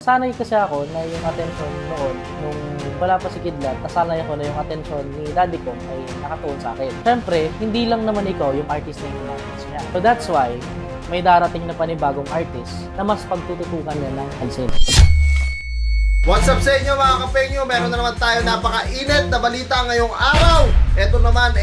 Sanay kasi ako na yung attention noon, nung wala pa si Kidlat, nasanay ako na yung attention ni daddy ko ay nakatuon sa akin. Siyempre, hindi lang naman ikaw yung artist na yung artist niya. So that's why, may darating na panibagong artist na mas pagtututukan niya ng pansin. What's up sa inyo mga kapengyo? Meron na naman tayo napaka-init na balita ngayong araw. Ito naman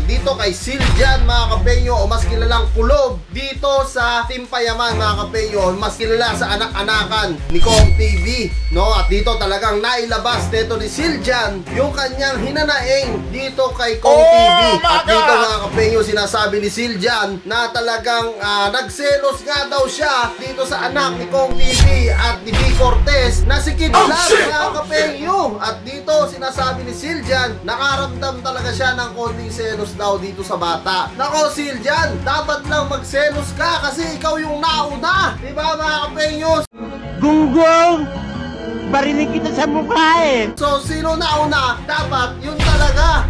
dito kay Siljan mga kapengyo, o mas kilalang Kulob dito sa Team Payaman mga kapengyo, mas kilala sa anak-anakan ni Kong TV, no? At dito talagang nailabas dito ni Siljan yung kanyang hinanaing dito kay Kong TV. At dito mga kapengyo, sinasabi ni Siljan na talagang nagselos nga daw siya dito sa anak ni Kong TV at ni B. Cortez na si Kidlat mga kapengyo. At dito sinasabi ni Siljan, nakaramdam talaga siya ng konting selos daw dito sa bata. Nako Siljan, dapat lang magselos ka kasi ikaw yung nauna, diba mga kapengyo? Gunggong! Barinig kita sa mukha eh! So sino nauna? Dapat yun talaga.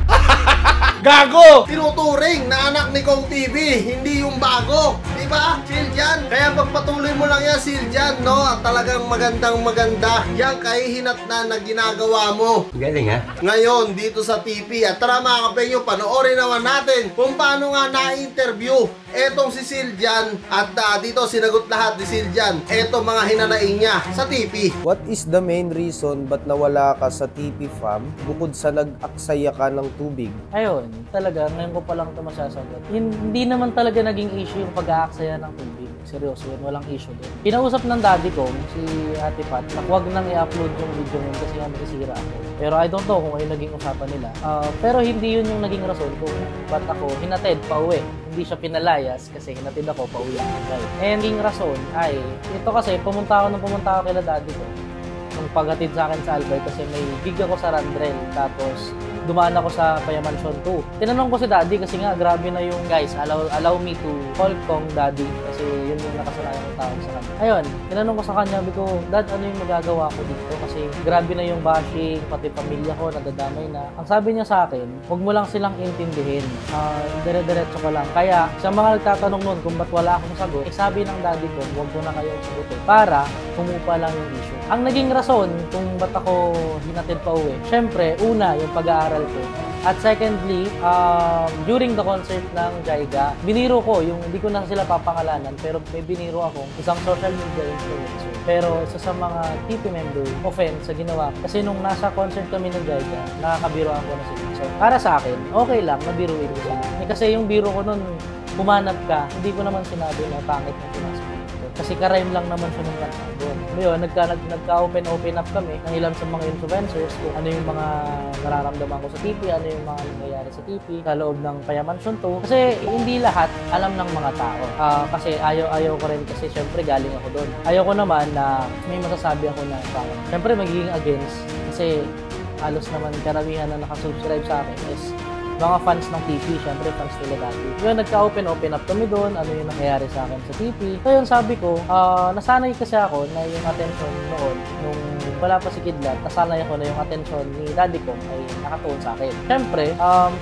Gago! Tinuturing na anak ni Kong TV, hindi yung bago. Diba, Siljan? Kaya pagpatuloy mo lang yan, Siljan, no? At talagang magandang maganda yung kahihinatnan na ginagawa mo. Galing ha? Ngayon, dito sa TV. At tara mga kapengyo, panoorin naman natin kung paano nga na-interview etong si Siljan. At dito sinagot lahat ni Siljan etong mga hinanaing niya sa TV. What is the main reason ba't nawala ka sa TP Fam bukod sa nag-aksaya ka ng tubig? Ayun, talaga, ngayon ko pa lang ito masasagot. Hindi naman talaga naging issue yung pag-aaksaya ng tubig. Seryoso yun, walang issue doon. Pinausap ng daddy ko, si Ate Pat, na huwag nang i-upload yung video yun kasi nga makisira ako. Pero I don't know kung ano yung naging usapan nila. Pero hindi yun yung naging rason kung ba't ako hinatid pa uwi. Hindi siya pinalayas kasi hinatid ako pa uwi. And naging rason ay, ito kasi pumunta ako kila daddy ko. Nung paghatid sa akin sa Albay kasi may gig ako sa Randrel. Tapos dumaan ako sa Payamansion 2. Tinanong ko si daddy kasi nga grabe na yung guys, allow me to call Kong daddy kasi yun yung nakasanayan ng tawag sa kanya. Ayun, tinanong ko sa kanya, sabi ko, Dad, ano yung magagawa ko dito? Kasi grabe na yung bashing, pati pamilya ko, nadadamay na. Ang sabi niya sa akin, huwag mo lang silang intindihin. Dire-diretso ko lang. Kaya sa mga nagtatanong nun kung ba't wala akong sagot, sabi ng daddy ko, huwag mo na kayo sagutin para humupa lang yung issue. Ang naging rason kung ba't ako hinatid pa uwi, syempre, una, yung pag-aaral ko. At secondly, during the concert ng Jaiga, biniro ko, yung hindi ko na sila papangalanan, pero may biniro akong isang social media influencer. Pero isa sa mga TP member, offense sa ginawa ko. Kasi nung nasa concert kami ng Jaiga, nakakabiroan ko na sila. So, para sa akin, okay lang, nabiruin ko sila. Kasi yung biro ko nun, humanap ka, hindi ko naman sinabi na pangit na pinasok. Kasi ka-rhyme lang naman siya ng kanta doon. Ngayon, nagka-open up kami ng ilan sa mga influencers kung ano yung mga nararamdaman ko sa TP, ano yung mga nangyayari sa TP, sa loob ng Payamansion 2. Kasi hindi lahat alam ng mga tao. Kasi ayaw ko rin kasi syempre galing ako doon. Ayaw ko naman na may masasabi ako na parang syempre magiging against kasi halos naman karamihan na nakasubscribe sa akin is mga fans ng TP, syempre fans nila dati. Yun, nagka-open up kami doon, ano yung nangyayari sa akin sa TP. So yun, sabi ko, nasanay kasi ako na yung attention noon, nung wala pa si Kidlat, nasanay ako na yung attention ni daddy ko ay nakatuon sa akin. Syempre,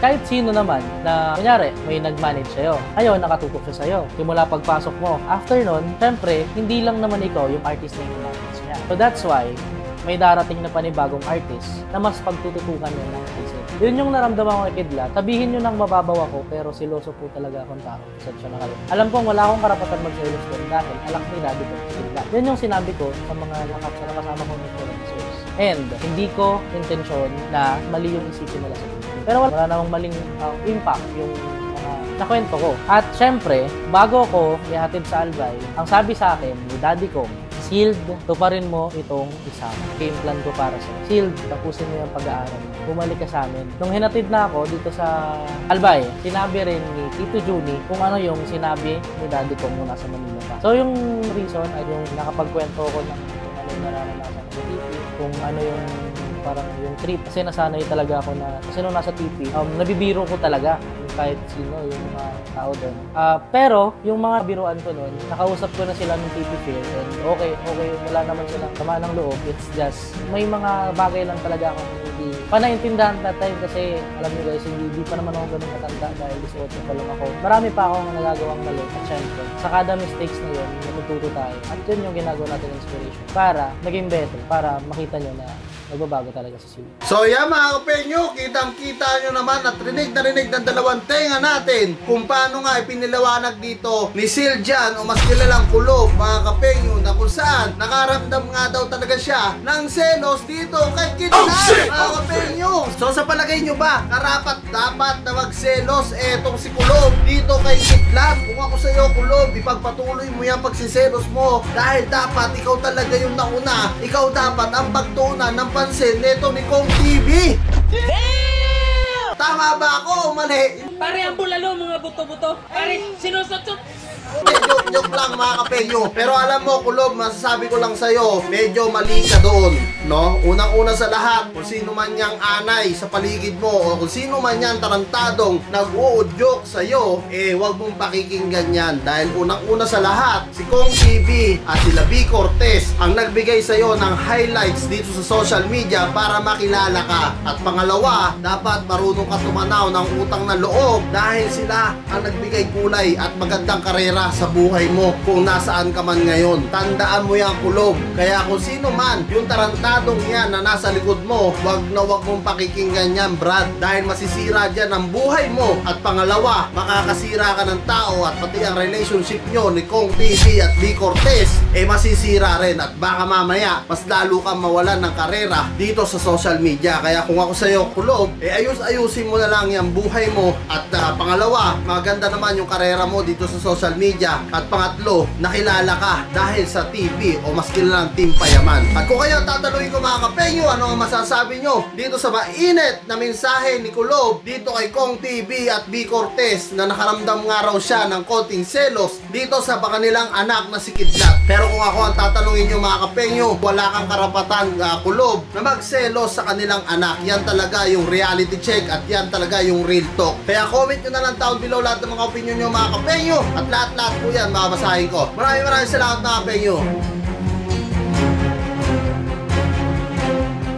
kahit sino naman na, kunyari, may nag-manage sa'yo, ayun, nakatutok siya sa'yo. Simula pagpasok mo. After nun, syempre, hindi lang naman ikaw yung artist na yung artist niya. So that's why, may darating na panibagong artist na mas pagtututukan niya ng artist. Yun yung naramdaman ko kay Kidlat. Sabihin nyo nang mababaw ako, pero siloso po talaga akong tao. Pasensya na kayo. Alam kong wala akong karapatan magselos doon dahil alak ni daddy ko si Kidlat. Yun yung sinabi ko sa mga nakasama kong influencers. And hindi ko intensyon na mali yung isipin nila sa video. Pero wala namang maling impact yung nakwento ko. At syempre, bago ko ihatid sa Albay, ang sabi sa akin ni daddy ko, Sealed, tuparin mo itong exam. Game plan ko para sa Sealed, tapusin mo yung pag-aaral. Bumalik ka sa amin. Nung hinatid na ako dito sa Albay, sinabi rin ni Tito Juni kung ano yung sinabi ni daddy ko muna sa Manila pa. So yung reason ay yung nakapagkwento ko ng kung ano yung nararanasan sa TV, kung ano yung parang yung trip. Kasi nasanay talaga ako na, kasi nung nasa TV, nabibiro ko talaga yung kahit sino yung mga tao doon. Pero yung mga biruan ko noon, nakausap ko na sila ng TP Fair and okay, wala naman silang sama ng loob. It's just, may mga bagay lang talaga akong hindi panaintindahan that time kasi alam niyo guys, hindi pa naman ako ganun katanda dahil 18 pa lang ako. Marami pa akong nagagawang mali at syempre, sa kada mistakes na yun, natututo tayo. At yun yung ginagawa natin inspiration para maging better, para makita nyo na nagbabago talaga sa sila. So yan mga kapenyo, kitang-kita nyo naman at rinig ng dalawang tenga natin kung paano nga ipiniliwanag dito ni Siljan o mas kilalang Kulob, mga kapenyo, na kung saan nakaramdam nga daw talaga siya ng selos dito kay Kidlat, mga kapenyo. So sa palagay nyo ba, karapat dapat na magselos etong si Kulob dito kay Kidlat? Kung ako sa iyo Kulob, ipagpatuloy mo yung pagsiselos mo dahil dapat ikaw talaga yung nauna, ikaw dapat ang pagtuunan ng pansin neto ni Kong TV. Damn! Tama ba ako o mali? Pare ang bulalo, mga buto-buto. Pare, sinusot-sot. Joke lang mga kapenyo. Pero alam mo Kulob, masasabi ko lang sa'yo, medyo mali ka doon, no? Unang-una sa lahat, kung sino man yang anay sa paligid mo o kung sino man yang tarantadong nag-uudyok sa'yo, wag mong pakikinggan yan. Dahil unang-una sa lahat, si Kong TV at sila B. Cortez ang nagbigay sa'yo ng highlights dito sa social media para makilala ka. At pangalawa, dapat marunong ka tumanaw ng utang na loob dahil sila ang nagbigay kulay at magandang karera sa buhay mo kung nasaan ka man ngayon. Tandaan mo yan Kulob. Kaya kung sino man yung tarantadong yan na nasa likod mo, wag na wag mong pakikinggan yan Brad, dahil masisira dyan ang buhay mo. At pangalawa, makakasira ka ng tao at pati ang relationship nyo ni Kong TV at B. Cortez masisira rin at baka mamaya mas lalo kang mawalan ng karera dito sa social media. Kaya kung ako sa'yo Kulob, ayusin mo na lang yung buhay mo at pangalawa, maganda naman yung karera mo dito sa social media. At pangatlo, nakilala ka dahil sa TV o mas kilalang Team Payaman. At kung kayo tatanungin ko mga kapenyo, ano ang masasabi nyo dito sa mainit na mensahe ni Kulob dito kay Kong TV at B. Cortez na nakaramdam nga raw siya ng konting selos dito sa kanilang anak na si Kidlat. Pero kung ako ang tatanungin nyo mga kapenyo, wala kang karapatan Kulob na magselos sa kanilang anak. Yan talaga yung reality check at yan talaga yung real talk. Kaya comment nyo na lang down below lahat ng mga opinion nyo mga kapenyo at lahat po yan mababasahin ko. Maraming salamat mga kapenyo.